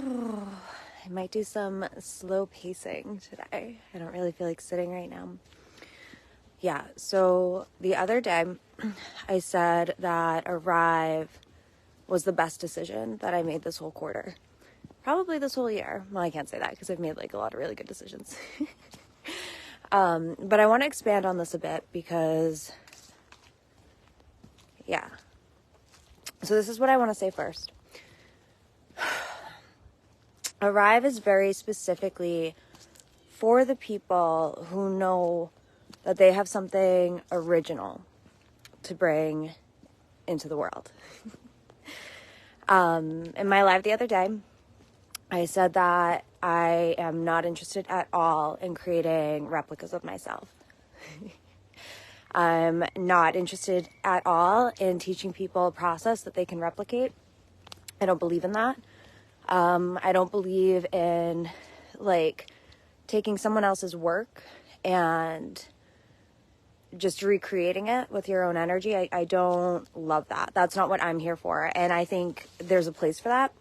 I might do some slow pacing today. I don't really feel like sitting right now. Yeah, so the other day I said that Arrive was the best decision that I made this whole quarter. Probably this whole year. Well, I can't say that because I've made like a lot of really good decisions. But I want to expand on this a bit because, yeah. So this is what I want to say first. Arrive is very specifically for the people who know that they have something original to bring into the world. In my live the other day, I said that I am not interested at all in creating replicas of myself. I'm not interested at all in teaching people a process that they can replicate. I don't believe in that. I don't believe in like taking someone else's work and just recreating it with your own energy. I don't love that. That's not what I'm here for. And I think there's a place for that.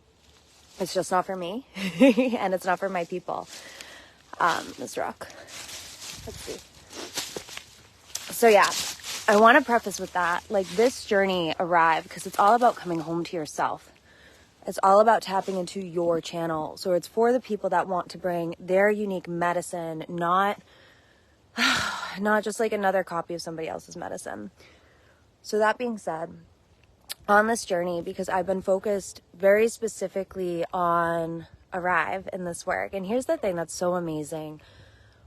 It's just not for me. And it's not for my people. This rock. Let's see. So yeah, I want to preface with that. Like this journey Arrive, because it's all about coming home to yourself. It's all about tapping into your channel. So it's for the people that want to bring their unique medicine, not just like another copy of somebody else's medicine. So that being said, on this journey, because I've been focused very specifically on Arrive in this work. And here's the thing that's so amazing.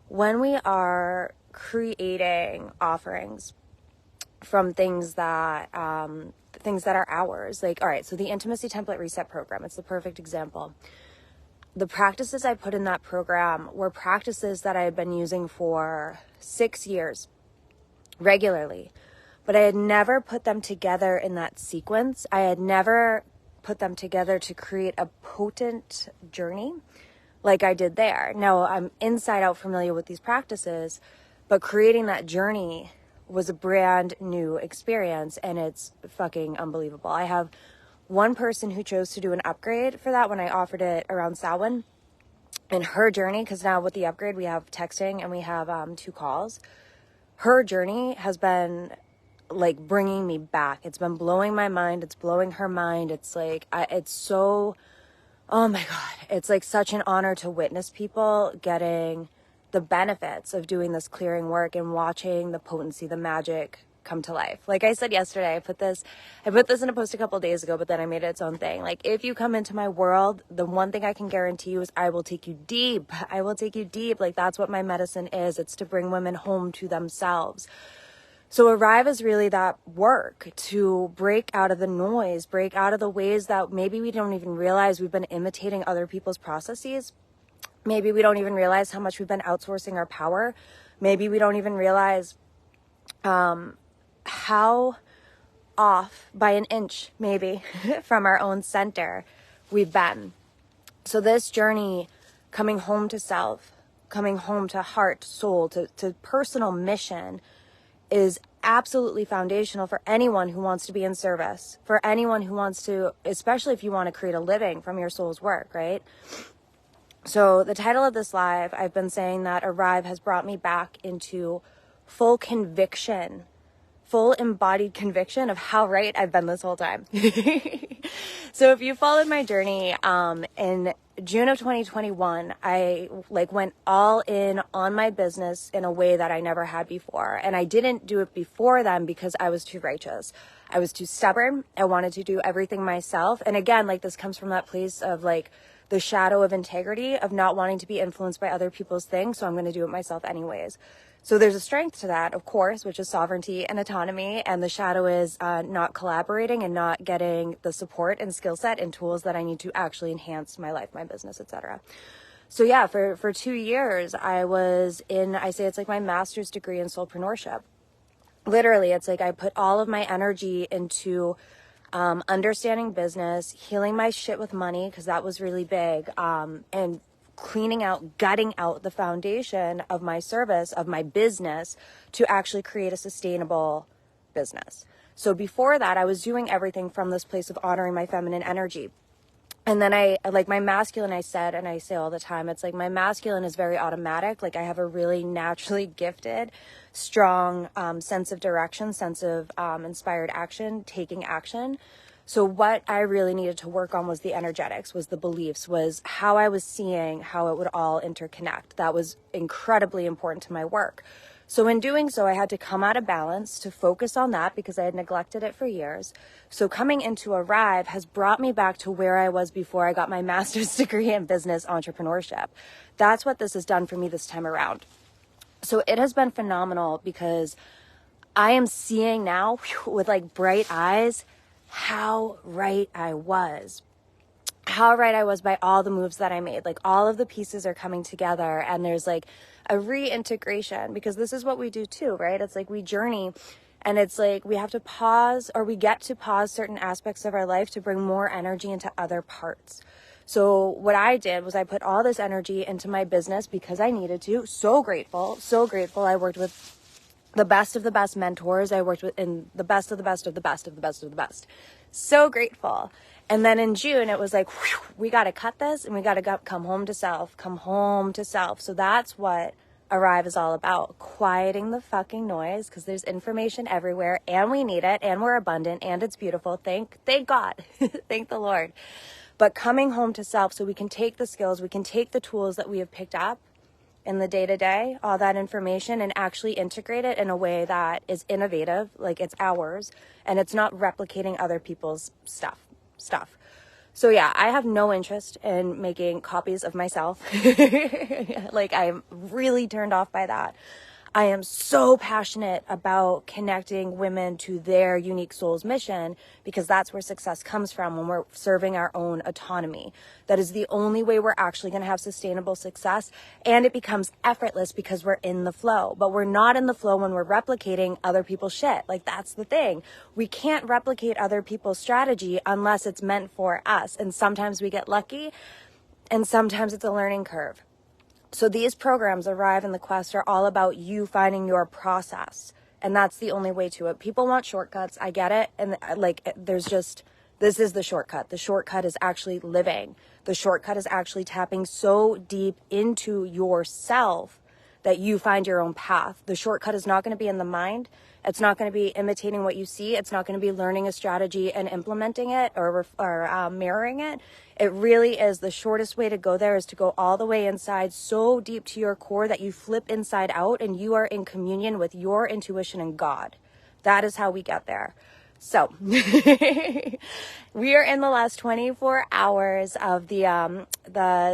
When we are creating offerings from things that are ours, like, all right, so the Intimacy Template Reset Program, it's the perfect example. The practices I put in that program were practices that I had been using for 6 years regularly, but I had never put them together in that sequence. I had never put them together to create a potent journey like I did there. Now, I'm inside out familiar with these practices, but creating that journey was a brand new experience, and it's fucking unbelievable. I have one person who chose to do an upgrade for that when I offered it around Samhain, and her journey, because now with the upgrade we have texting and we have 2 calls. Her journey has been like bringing me back. It's been blowing my mind. It's blowing her mind. It's like, it's so, oh my God. It's like such an honor to witness people getting the benefits of doing this clearing work and watching the potency, the magic come to life. Like I said yesterday, I put this in a post a couple days ago, but then I made it its own thing. Like, if you come into my world, the one thing I can guarantee you is I will take you deep. I will take you deep. Like, that's what my medicine is. It's to bring women home to themselves. So Arrive is really that work to break out of the noise, break out of the ways that maybe we don't even realize we've been imitating other people's processes. Maybe we don't even realize how much we've been outsourcing our power. Maybe we don't even realize how off by an inch, maybe, from our own center we've been. So this journey, coming home to self, coming home to heart, soul, to personal mission, is absolutely foundational for anyone who wants to be in service, for anyone who wants to, especially if you want to create a living from your soul's work, right? So the title of this live, I've been saying that Arrive has brought me back into full conviction, full embodied conviction of how right I've been this whole time. So if you followed my journey, in June of 2021, I went all in on my business in a way that I never had before. And I didn't do it before then because I was too righteous. I was too stubborn. I wanted to do everything myself. And again, this comes from that place of the shadow of integrity, of not wanting to be influenced by other people's things. So I'm going to do it myself anyways. So there's a strength to that, of course, which is sovereignty and autonomy. And the shadow is not collaborating and not getting the support and skill set and tools that I need to actually enhance my life, my business, etc. So yeah, for 2 years, I was I say it's like my master's degree in soulpreneurship. Literally, it's like I put all of my energy into understanding business, healing my shit with money, because that was really big, and cleaning out, gutting out the foundation of my service, of my business, to actually create a sustainable business. So before that, I was doing everything from this place of honoring my feminine energy. And then I, like my masculine, I said, and I say all the time, it's like my masculine is very automatic. Like I have a really naturally gifted, strong sense of direction, sense of inspired action, taking action. So what I really needed to work on was the energetics, was the beliefs, was how I was seeing how it would all interconnect. That was incredibly important to my work. So in doing so, I had to come out of balance to focus on that because I had neglected it for years. So coming into Arrive has brought me back to where I was before I got my master's degree in business entrepreneurship. That's what this has done for me this time around. So it has been phenomenal because I am seeing now with like bright eyes how right I was. How right I was by all the moves that I made. Like all of the pieces are coming together and there's like a reintegration, because this is what we do too, right? It's like we journey and it's like we have to pause, or we get to pause certain aspects of our life to bring more energy into other parts. So what I did was I put all this energy into my business because I needed to. So grateful, so grateful. I worked with the best of the best mentors. I worked with in the best of the best of the best of the best of the best. So grateful. And then in June, it was like, whew, we got to cut this and we got to come home to self, come home to self. So that's what Arrive is all about. Quieting the fucking noise, because there's information everywhere and we need it and we're abundant and it's beautiful. Thank God. Thank the Lord. But coming home to self so we can take the skills, we can take the tools that we have picked up in the day-to-day, all that information, and actually integrate it in a way that is innovative, like it's ours, and it's not replicating other people's stuff. So yeah, I have no interest in making copies of myself. Like I'm really turned off by that. I am so passionate about connecting women to their unique soul's mission, because that's where success comes from, when we're serving our own autonomy. That is the only way we're actually going to have sustainable success, and it becomes effortless because we're in the flow. But we're not in the flow when we're replicating other people's shit. Like that's the thing. We can't replicate other people's strategy unless it's meant for us. And sometimes we get lucky and sometimes it's a learning curve. So these programs, Arrive and the Quest, are all about you finding your process. And that's the only way to it. People want shortcuts. I get it. And like, this is the shortcut. The shortcut is actually living. The shortcut is actually tapping so deep into yourself that you find your own path. The shortcut is not going to be in the mind. It's not going to be imitating what you see. It's not going to be learning a strategy and implementing it or mirroring it. It really is, the shortest way to go there is to go all the way inside, so deep to your core that you flip inside out and you are in communion with your intuition and God. That is how we get there. So we are in the last 24 hours of the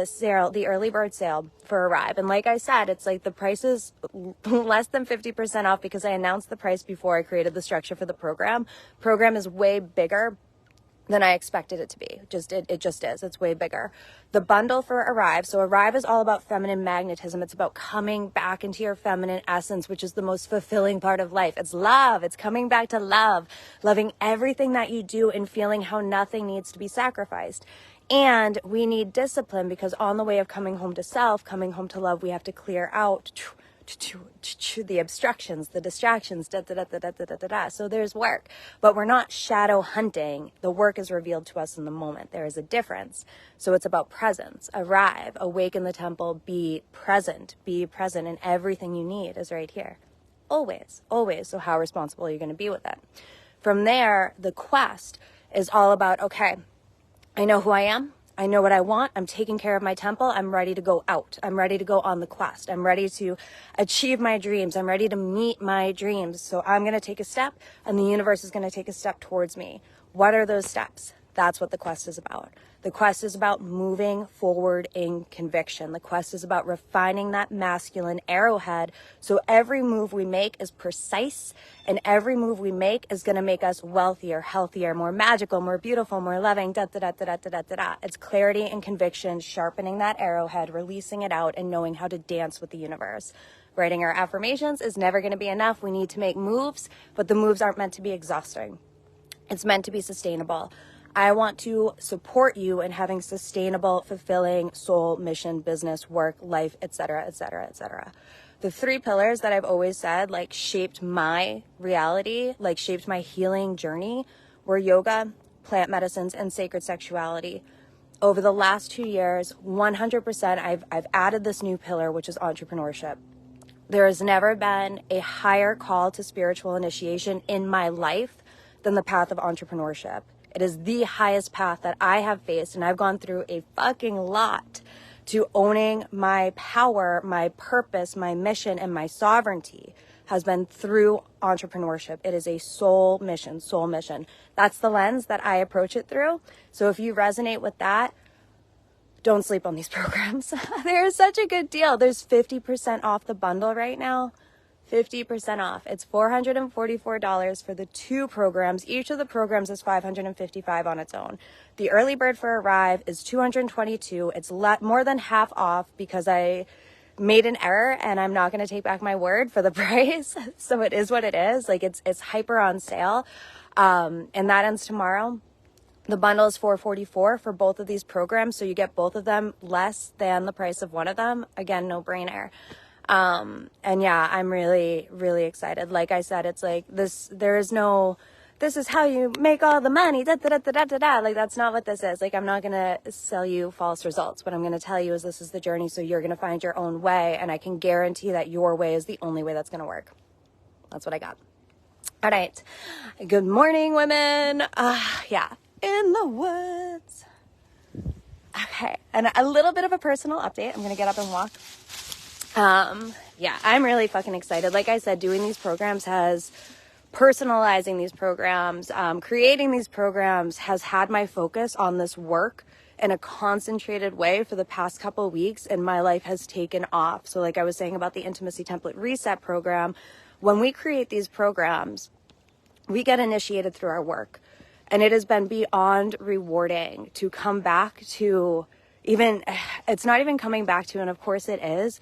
sale, the early bird sale for Arrive. And like I said, it's like the price is less than 50% off because I announced the price before I created the structure for the program. Program is way bigger than I expected it to be. It just is. It's way bigger. The bundle for Arrive. So Arrive is all about feminine magnetism. It's about coming back into your feminine essence, which is the most fulfilling part of life. It's love. It's coming back to love, loving everything that you do and feeling how nothing needs to be sacrificed. And we need discipline, because on the way of coming home to self, coming home to love, we have to clear out the obstructions, the distractions, So there's work, but we're not shadow hunting. The work is revealed to us in the moment. There is a difference. So it's about presence. Arrive, awaken the temple, be present, and everything you need is right here. Always. So how responsible are you going to be with it? From there, the quest is all about, okay, I know who I am. I know what I want. I'm taking care of my temple. I'm ready to go out. I'm ready to go on the quest. I'm ready to achieve my dreams. I'm ready to meet my dreams. So I'm going to take a step and the universe is going to take a step towards me. What are those steps? That's what the quest is about. The quest is about moving forward in conviction. The quest is about refining that masculine arrowhead. So every move we make is precise, and every move we make is going to make us wealthier, healthier, more magical, more beautiful, more loving. It's clarity and conviction, sharpening that arrowhead, releasing it out, and knowing how to dance with the universe. Writing our affirmations is never going to be enough. We need to make moves, but the moves aren't meant to be exhausting. It's meant to be sustainable. I want to support you in having sustainable, fulfilling soul, mission, business, work, life, etc. The 3 pillars that I've always said, like, shaped my reality, like shaped my healing journey, were yoga, plant medicines, and sacred sexuality. over the last 2 years, 100%, I've added this new pillar, which is entrepreneurship. There has never been a higher call to spiritual initiation in my life than the path of entrepreneurship. It is the highest path that I have faced, and I've gone through a fucking lot to owning my power, my purpose, my mission, and my sovereignty has been through entrepreneurship. It is a soul mission, soul mission. That's the lens that I approach it through. So if you resonate with that, don't sleep on these programs. They're such a good deal. There's 50% off the bundle right now. 50% off. It's $444 for the 2 programs. Each of the programs is $555 on its own. The early bird for Arrive is $222. It's more than half off because I made an error and I'm not going to take back my word for the price. So it is what it is. Like it's hyper on sale. And that ends tomorrow. The bundle is $444 for both of these programs. So you get both of them less than the price of one of them. Again, no brainer. And yeah, I'm really, really excited. Like I said, it's like this is how you make all the money. Da, da, da, da, da, da. Like that's not what this is. Like I'm not going to sell you false results. What I'm going to tell you is this is the journey. So you're going to find your own way. And I can guarantee that your way is the only way that's going to work. That's what I got. All right. Good morning, women. Yeah. In the woods. Okay. And a little bit of a personal update. I'm going to get up and walk. Yeah, I'm really fucking excited. Like I said, doing these programs personalizing these programs, creating these programs has had my focus on this work in a concentrated way for the past couple of weeks, and my life has taken off. So like I was saying about the Intimacy Template Reset program, when we create these programs, we get initiated through our work. And it has been beyond rewarding to come back to it's not even coming back to, and of course it is,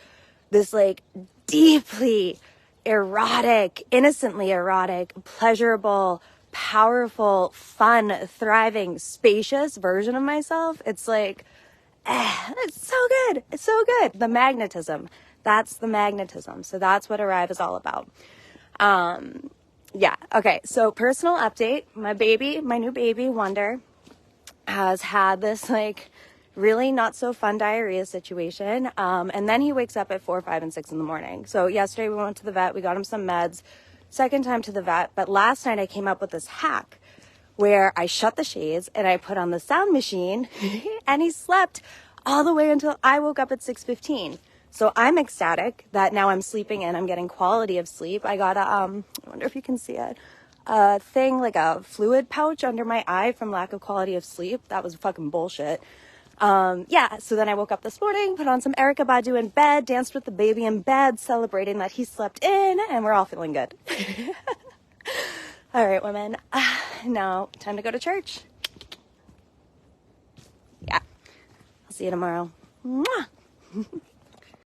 this like deeply erotic, innocently erotic, pleasurable, powerful, fun, thriving, spacious version of myself. It's like, it's so good. It's so good. The magnetism. That's the magnetism. So that's what Arrive is all about. Yeah. Okay. So personal update. My new baby, Wonder, has had this like really not so fun diarrhea situation. And then he wakes up at 4, 5, and 6 in the morning. So yesterday we went to the vet, we got him some meds, second time to the vet. But last night I came up with this hack where I shut the shades and I put on the sound machine and he slept all the way until I woke up at 6:15. So I'm ecstatic that now I'm sleeping in, I'm getting quality of sleep. I got I wonder if you can see it, a thing like a fluid pouch under my eye from lack of quality of sleep. That was fucking bullshit. Yeah, so then I woke up this morning, put on some Erykah Badu in bed, danced with the baby in bed, celebrating that he slept in, and we're all feeling good. All right, women. Now, time to go to church. Yeah. I'll see you tomorrow. Mwah!